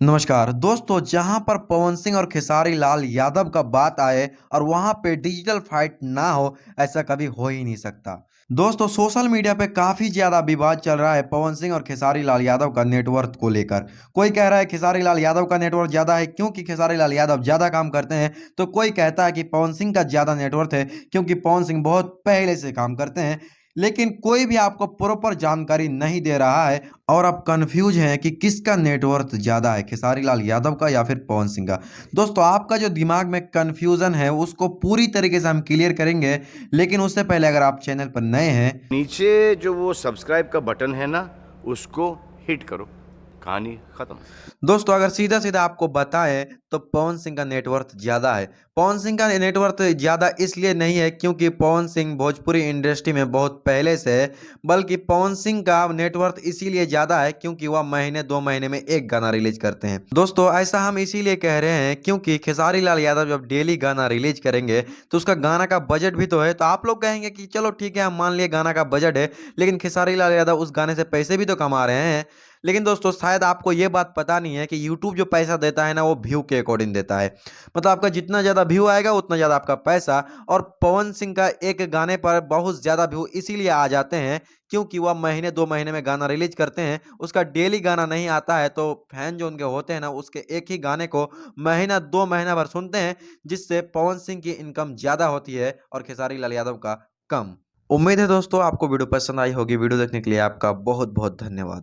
नमस्कार दोस्तों, जहां पर पवन सिंह और खेसारी लाल यादव का बात आए और वहां पे डिजिटल फाइट ना हो, ऐसा कभी हो ही नहीं सकता। दोस्तों, सोशल मीडिया पे काफी ज्यादा विवाद चल रहा है पवन सिंह और खेसारी लाल यादव का नेटवर्थ को लेकर। कोई कह रहा है खेसारी लाल यादव का नेटवर्थ ज्यादा है क्योंकि खेसारी लाल यादव ज्यादा काम करते हैं, तो कोई कहता है कि पवन सिंह का ज्यादा नेटवर्थ है क्योंकि पवन सिंह बहुत पहले से काम करते हैं। लेकिन कोई भी आपको प्रॉपर जानकारी नहीं दे रहा है और आप कंफ्यूज हैं कि किसका नेटवर्थ ज़्यादा है, खेसारी लाल यादव का या फिर पवन सिंह का। दोस्तों, आपका जो दिमाग में कंफ्यूजन है उसको पूरी तरीके से हम क्लियर करेंगे, लेकिन उससे पहले अगर आप चैनल पर नए हैं। नीचे जो वो सब्सक्राइब का बटन है ना, उसको हिट करो। कहानी खत्म। दोस्तों, अगर सीधा सीधा आपको बताएं तो पवन सिंह का नेटवर्थ ज़्यादा है। पवन सिंह का नेटवर्थ ज़्यादा इसलिए नहीं है क्योंकि पवन सिंह भोजपुरी इंडस्ट्री में बहुत पहले से है, बल्कि पवन सिंह का नेटवर्थ इसीलिए ज़्यादा है क्योंकि वह महीने 2 महीने में एक गाना रिलीज करते हैं। दोस्तों, ऐसा हम इसीलिए कह रहे हैं क्योंकि खेसारी लाल यादव जब डेली गाना रिलीज करेंगे तो उसका गाना का बजट भी तो है। तो आप लोग कहेंगे कि चलो ठीक है, हम मान लिए गाना का बजट है, लेकिन खेसारी लाल यादव उस गाने से पैसे भी तो कमा रहे हैं। लेकिन दोस्तों, शायद आपको ये बात पता नहीं है कि YouTube जो पैसा देता है ना, वो व्यू के अकॉर्डिंग देता है। मतलब आपका जितना ज़्यादा व्यू आएगा उतना ज़्यादा आपका पैसा। और पवन सिंह का एक गाने पर बहुत ज़्यादा व्यू इसीलिए आ जाते हैं क्योंकि वह महीने 2 महीने में गाना रिलीज करते हैं। उसका डेली गाना नहीं आता है तो फैन जो उनके होते हैं ना, उसके एक ही गाने को महीना 2 महीना भर सुनते हैं, जिससे पवन सिंह की इनकम ज़्यादा होती है और खेसारी लाल यादव का कम। उम्मीद है दोस्तों आपको वीडियो पसंद आई होगी। वीडियो देखने के लिए आपका बहुत बहुत धन्यवाद।